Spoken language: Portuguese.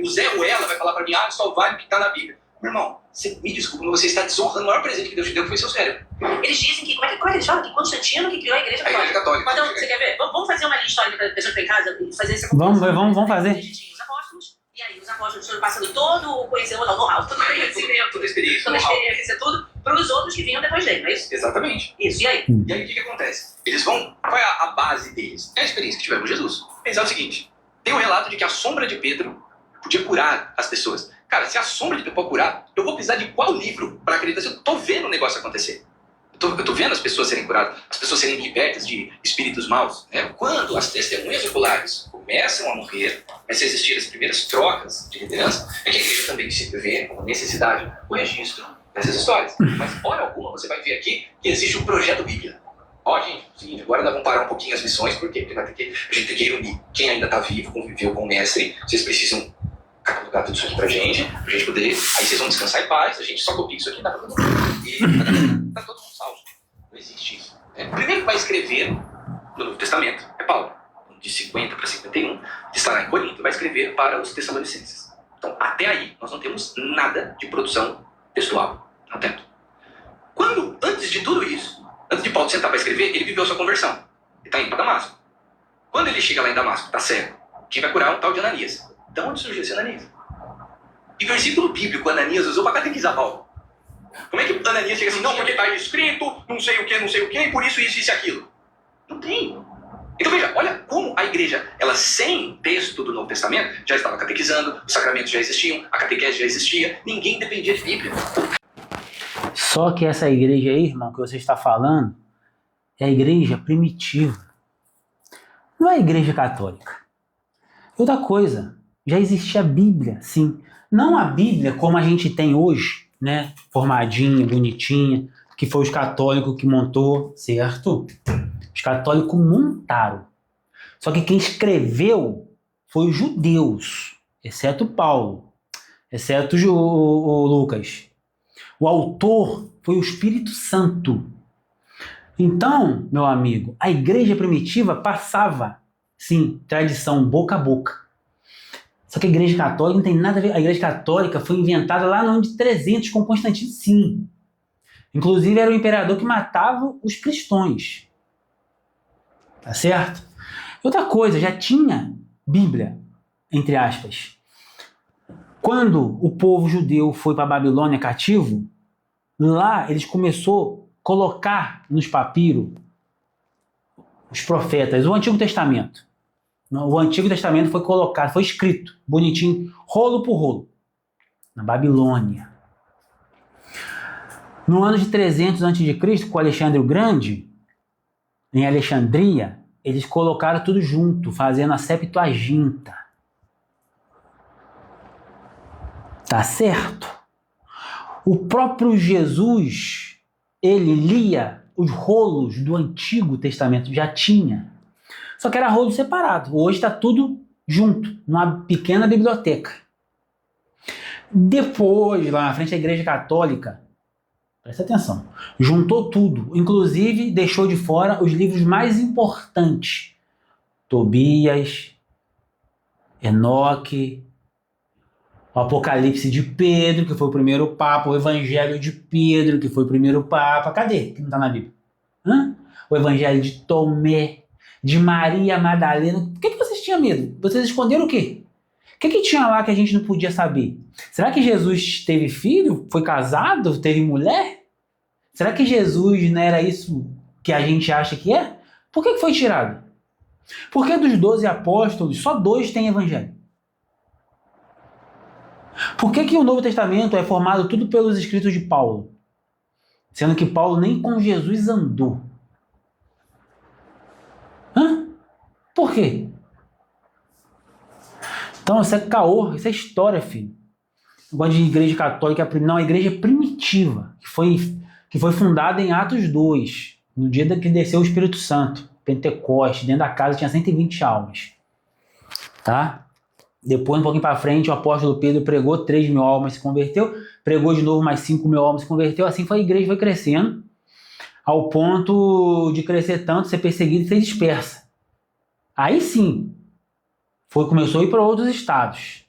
o Zé Ruela vai falar pra mim, só vale o que tá na Bíblia. Meu irmão, você me desculpa, mas você está desonrando o maior presente que Deus te deu, que foi seu cérebro. Eles dizem que, como é que eles falam? Que Constantino que criou a Igreja Católica. A Igreja Católica. Então, você quer ver? Vamos fazer uma linha histórica para a pessoa que está em casa e fazer essa Vamos fazer. Os apóstolos, e aí os apóstolos foram passando todo o conhecimento, o know-how, todo o conhecimento, toda a experiência, para os outros que vinham depois dele, não é isso? Exatamente. Isso, e aí? E aí o que acontece? Eles vão... Qual é a base deles? É a experiência que tiveram com Jesus. Pensar o seguinte, tem um relato de que a sombra de Pedro podia curar as pessoas. Cara, se a sombra de Pedro pode curar, eu vou precisar de qual livro para acreditar? Eu tô vendo o negócio acontecer. Eu tô vendo as pessoas serem curadas, as pessoas serem libertas de espíritos maus. Né? Quando as testemunhas oculares começam a morrer, começam a existir as primeiras trocas de liderança, é que a igreja também se vê como necessidade o registro dessas histórias. Mas, hora alguma, você vai ver aqui que existe um projeto Bíblia. Gente, seguinte, agora nós vamos parar um pouquinho as missões, por quê? Porque a gente tem que reunir quem ainda está vivo, conviveu com o mestre, vocês precisam catalogar tudo isso aqui pra gente poder, aí vocês vão descansar em paz, a gente só copia isso aqui e dá pra todo mundo. E tá todo mundo salvo. Não existe isso. O primeiro que vai escrever no Novo Testamento é Paulo, de 50 para 51, que estará em Corinto, vai escrever para os Tessalonicenses. Então, até aí, nós não temos nada de produção textual. Não temos. Antes de tudo isso, antes de Paulo sentar para escrever, ele viveu a sua conversão. Ele está indo para Damasco. Quando ele chega lá em Damasco, está cego, quem vai curar é um tal de Ananias. Então, onde surgiu esse Ananias? E versículo bíblico, Ananias usou para catequizar Paulo. Como é que Ananias chega assim, não, porque está escrito, não sei o que, e por isso e aquilo? Não tem. Então veja, olha como a igreja, ela sem texto do Novo Testamento, já estava catequizando, os sacramentos já existiam, a catequese já existia, ninguém dependia de Bíblia. Só que essa igreja aí, irmão, que você está falando, é a igreja primitiva. Não é a igreja católica. Outra coisa, já existia a Bíblia, sim. Não a Bíblia como a gente tem hoje, né? Formadinha, bonitinha, que foi os católicos que montou, certo? Os católicos montaram. Só que quem escreveu foi os judeus, exceto Paulo, exceto o Lucas. O autor foi o Espírito Santo. Então, meu amigo, a igreja primitiva passava, sim, tradição boca a boca. Só que a igreja católica não tem nada a ver. A igreja católica foi inventada lá no ano de 300 com Constantino, sim. Inclusive era o imperador que matava os cristãos. Tá certo? Outra coisa, já tinha Bíblia, entre aspas. Quando o povo judeu foi para a Babilônia cativo, lá eles começaram a colocar nos papiros os profetas, o Antigo Testamento. O Antigo Testamento foi colocado, foi escrito, bonitinho, rolo por rolo, na Babilônia. No ano de 300 a.C., com Alexandre o Grande, em Alexandria, eles colocaram tudo junto, fazendo a Septuaginta. Tá certo? O próprio Jesus, ele lia os rolos do Antigo Testamento, já tinha. Só que era rolo separado. Hoje está tudo junto, numa pequena biblioteca. Depois, lá na frente, a Igreja Católica, presta atenção, juntou tudo. Inclusive, deixou de fora os livros mais importantes. Tobias, Enoque, o Apocalipse de Pedro, que foi o primeiro papa, o Evangelho de Pedro, que foi o primeiro papa. Cadê? Que não está na Bíblia. O Evangelho de Tomé, de Maria Madalena. Por que vocês tinham medo? Vocês esconderam o quê? O que tinha lá que a gente não podia saber? Será que Jesus teve filho? Foi casado? Teve mulher? Será que Jesus não era isso que a gente acha que é? Por que foi tirado? Porque dos 12 apóstolos, só 2 têm evangelho. Por que o Novo Testamento é formado tudo pelos escritos de Paulo? Sendo que Paulo nem com Jesus andou. Por quê? Então, isso é caô, isso é história, filho. Eu gosto de igreja católica, não, a igreja primitiva, que foi fundada em Atos 2, no dia que desceu o Espírito Santo, Pentecoste, dentro da casa tinha 120 almas. Tá? Depois, um pouquinho para frente, o apóstolo Pedro pregou, 3.000 almas se converteu, pregou de novo, mais 5.000 almas se converteu, assim foi a igreja, foi crescendo, ao ponto de crescer tanto, ser perseguida e ser dispersa. Aí sim, começou a ir para outros estados.